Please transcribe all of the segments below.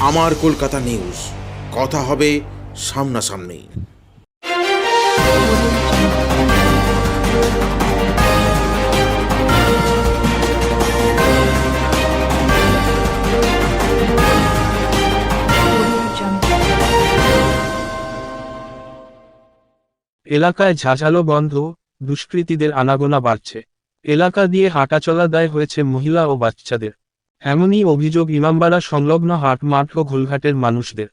আমার কলকাতা নিউজ, কথা হবে সামনাসামনি। এলাকায় ঝাঁঝালো বন্ধ, দুষ্কৃতীদের আনাগোনা বাড়ছে। এলাকা দিয়ে হাঁটাচলা দায় হয়েছে মহিলা ও বাচ্চাদের। এমনই অভিযোগ ইমামবাড়া সংলগ্ন হাট মাঠ ও ঘোলঘাটের মানুষদের।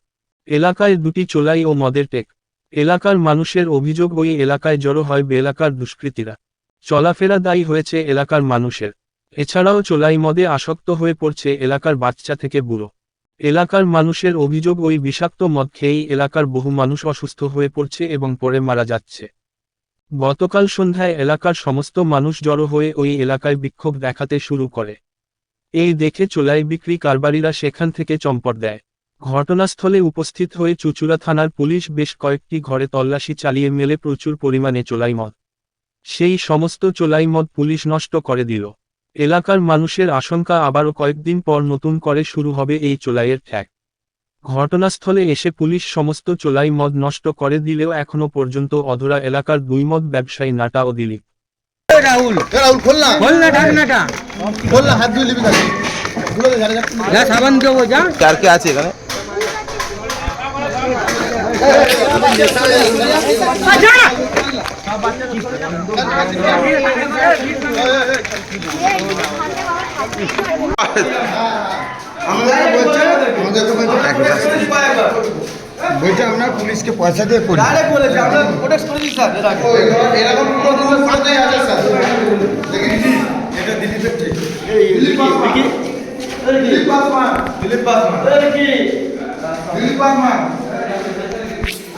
এলাকায় দুটি চোলাই ও মদের টেক। এলাকার মানুষের অভিযোগ, ওই এলাকায় জড়ো হয় বেএলাকার দুষ্কৃতীরা। চলাফেরা দায়ী হয়েছে এলাকার মানুষের। এছাড়াও চোলাই মদে আসক্ত হয়ে পড়ছে এলাকার বাচ্চা থেকে বুড়ো। এলাকার মানুষের অভিযোগ, ওই বিষাক্ত মদ খেয়েই এলাকার বহু মানুষ অসুস্থ হয়ে পড়ছে এবং পরে মারা যাচ্ছে। গতকাল সন্ধ্যায় এলাকার সমস্ত মানুষ জড়ো হয়ে ওই এলাকায় বিক্ষোভ দেখাতে শুরু করে। এই দেখে চোলাই বিক্রি কারবারিরা সেখান থেকে চম্পট দেয়। ঘটনাস্থলে উপস্থিত হয়ে চুঁচুড়া থানার পুলিশ বেশ কয়েকটি ঘরে তল্লাশি চালিয়ে মেলে প্রচুর পরিমাণে চোলাই মদ। সেই সমস্ত চোলাই মদ পুলিশ নষ্ট করে দিল। এলাকার মানুষের আশঙ্কা, আবারও কয়েকদিন পর নতুন করে শুরু হবে এই চোলাইয়ের ঠ্যাক। ঘটনাস্থলে এসে পুলিশ সমস্ত চোলাই মদ নষ্ট করে দিলেও এখনো পর্যন্ত অধরা এলাকার দুই মদ ব্যবসায়ী নাটা ও দিলীপ। রাহুল ঢাকনাটা হাত ধুয়ে নিবি যা, সাবান দেবো যা। কার কে আছে এখানে? বলছে আমরা পুলিশকে পয়সা দিয়ে করি।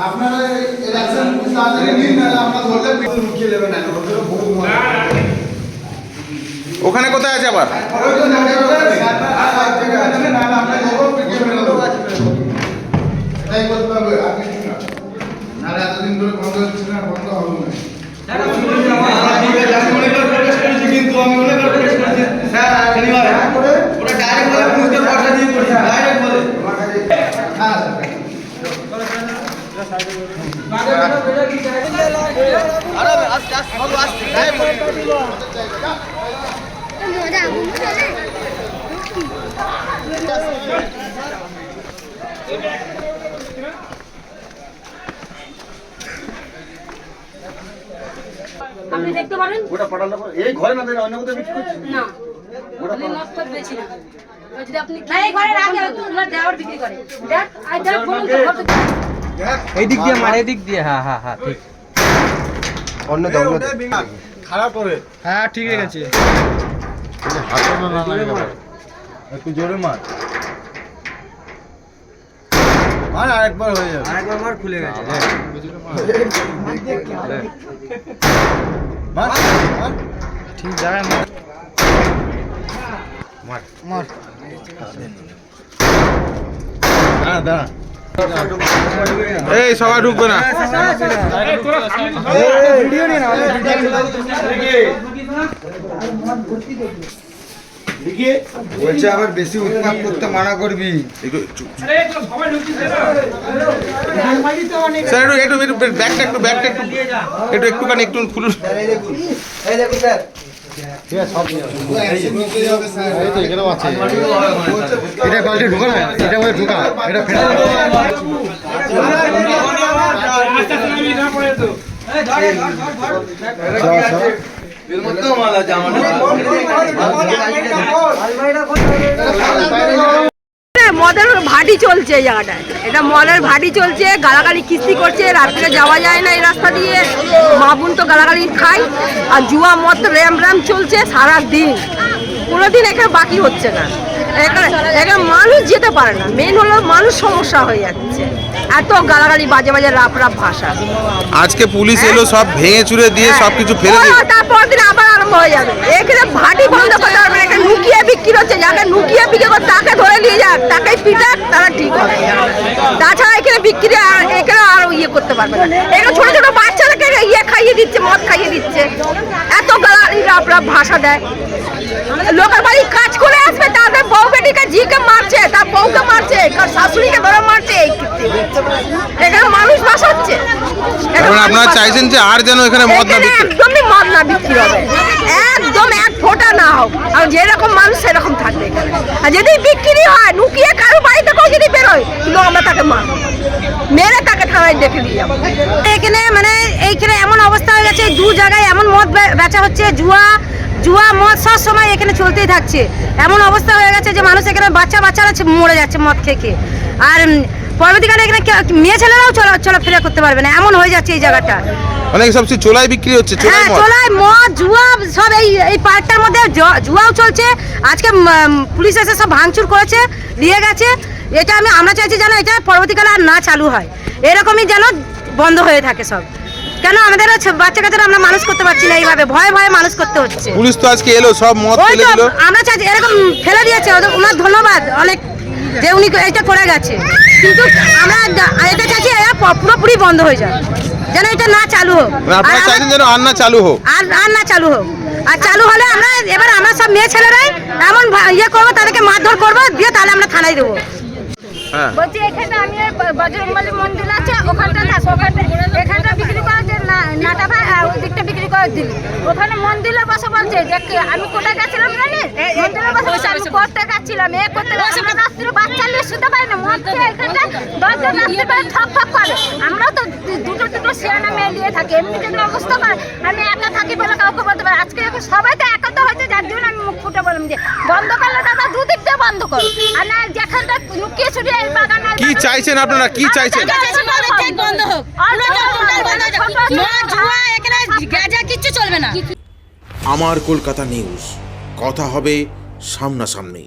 আপনারা ওখানে কোথায় আছে আবার? এতদিন ধরে বন্ধ হচ্ছে না, বন্ধ হবে না। আপনি দেখতে পারেন ওটা পাঠানো এই ঘরে না অন্য কোথাও বিক্রি করছি না, আমি লস করে দিয়েছি না। যদি আপনি এই ঘরে রাখে ওগুলো দেওয়ার বিক্রি করে দেখ, আই দেখ বলুন তো কত। এই দিক দিয়ে মার, এই দিক দিয়ে। হ্যাঁ হ্যাঁ হ্যাঁ, ঠিক। অন্য দাও খারাপ হবে। হ্যাঁ, ঠিক আছে। হাতে না না একটু জোরে মার। আর আরেকবার হয়ে যাবে। আরেকবার মার, খুলে গেছে। মার মার, ঠিক জায়গায় মার। মার মার। দাঁড়া দাঁড়া, এই সবাই ঢুকবে না। ভিডিও নিয়ে না, বলছে আবার বেশি উৎপাত করতে মানা করবি। স্যার একটু একটু ব্যাগটা একটুখানি একটু খুলুন। এটা বালতি ঢুকা না, এটা বলে ঢুকা, এটা ফেলে মদের ভাটি চলছে এই জায়গাটায়, এটা মদের ভাটি চলছে। গালাগালি কিস্তি করছে, রাত্রে যাওয়া যায় না এই রাস্তা দিয়ে। মা বোন তো গালাগালি খায়, আর জুয়া মদ র্যাম র্যাম চলছে সারা দিন, কোনোদিন এখানে বাকি হচ্ছে না। এখানে মানুষ যেতে পারে না, মেন হলো মানুষ সমস্যা হয়ে যাচ্ছে। এত গালাগালি, বাজে বাজে রাপ রাপ ভাষা। আজকে পুলিশ এলো, সব ভেঙে চুরে দিয়ে সবকিছু ফেলে দিয়ে। তারপর দিন আবার আরম্ভ হয়ে যাবে। এখানে ভাটি বন্ধ করতে পারবে না, এখানে নুকিয়ে বিক্রি হচ্ছে। যাকে নুকিয়ে বিক্রি করে তাকে ধরে নিয়ে যাক, তাকে পিটাক, তারা ঠিক হবে। তাছাড়া এখানে বিক্রি এখানে আর ইয়ে করতে পারবে না। এখানে ছোট ছোট বাচ্চাদেরকে ইয়ে খাইয়ে দিচ্ছে, মদ খাইয়ে দিচ্ছে। এত গালাগালি রাপ রাপ ভাষা দেয়। লোকের বাড়ি কাজ করে আসবে, তাদের বউ বেটিকে জিকে মারছে, তার বউকে মারছে, চাইছেন যে আর যেন এখানে মদ না এখানে বিক্রি একদমই মদ না বিক্রি হবে, একদম এক ফোঁটা না হোক, আর যেরকম মানুষ সেরকম থাকবে এখানে। আর যদি বিক্রি হয় লুকিয়ে কারো বাড়ি থেকেও যদি বেরোয়, কিন্তু আমরা তাকে মারবো, মেরে তাকে থানায় ডেকে দিয়ে যাবো। এখানে মানে এইখানে এমন অবস্থা হয়ে গেছে, দু জায়গায় এমন মদ বেচা হচ্ছে, জুয়া মদ সব সময় এখানে চলতেই থাকছে। এমন অবস্থা হয়ে গেছে যে মানুষ এখানে বাচ্চারা মরে যাচ্ছে মদ খেয়ে। আর পরবর্তীকালে এখানে মেয়ে ছেলেরাও চলাফেরা করতে পারবে না, এমন হয়ে যাচ্ছে এই জায়গাটা। মানে সবচেয়ে চোলাই বিক্রি হচ্ছে, চোলাই হ্যাঁ, মদ। চোলাই মদ জুয়া সব এই পার্কটার মধ্যে জুয়াও চলছে। আজকে পুলিশ এসে সব ভাঙচুর করেছে, দিয়ে গেছে। এটা আমরা চাইছি যেন এটা পরবর্তীকালে আর না চালু হয়, এরকমই যেন বন্ধ হয়ে থাকে সব। কেন আমাদের বাচ্চা কাচ্চারা আমরা মানুষ করতে পারছি না, এইভাবে ভয়ে মানুষ করতে হচ্ছে। পুলিশ তো আজকে এলো, সব মদ ওই ফেলে তো দিল। আমরা চাইছি এরকম ফেলে দিয়েছে, ওনার ধন্যবাদ অনেক যে উনি এটা করে গেছে, কিন্তু আমরা এটা চাইছি এরা পুরোপুরি বন্ধ হয়ে যায়, যেন এটা না চালু হোক। মানে আপনারা চাইছেন যেন আর না চালু হোক। আর না চালু হোক। আর চালু হলে আমরা সব মেয়ে ছেলেরাই এমন ইয়ে করবো, তাদেরকে মারধর করবো, দিয়ে তাহলে আমরা থানায় দেবো। হ্যাঁ, বলছি এখানে আমি বজরংবলী মন্দির আছে, ওখানটা এখানটা বিক্রি করার যে নাটা ভাই ওই দিকটা বিক্রি করার দিল, ওখানে মন্দিরে বসে বলছে যে আমি কোথায় গেছিলাম জানিস, মন্দিরে বসে আমি করতে গেছিলাম, করতে রাত্রে বাচ্চা নিয়ে শুতে পারি না, মদ খেয়ে এখানটা 10 জন রাত্রে পারে ঠক করে। আমরাও তো দুটো সিয়ানা মেয়ে নিয়ে থাকি, এমনি যদি অবস্থা করে আমি একা থাকি বলে কাউকে বলতে পারি। আজকে সবাই তো একাত্ম হয়েছে, যার জন্য আমি মুখ ফুটে বললাম যে বন্ধ করলে দাদা দুদিক দিয়ে বন্ধ করো, আর না যেখানটা লুকিয়ে ছুটিয়ে এই বাগানে। কি চাইছেন আপনারা, কি চাইছেন? বন্ধ হোক, কিচ্ছু চলবে না। আমার কলকাতা নিউজ, কথা হবে সামনাসামনি।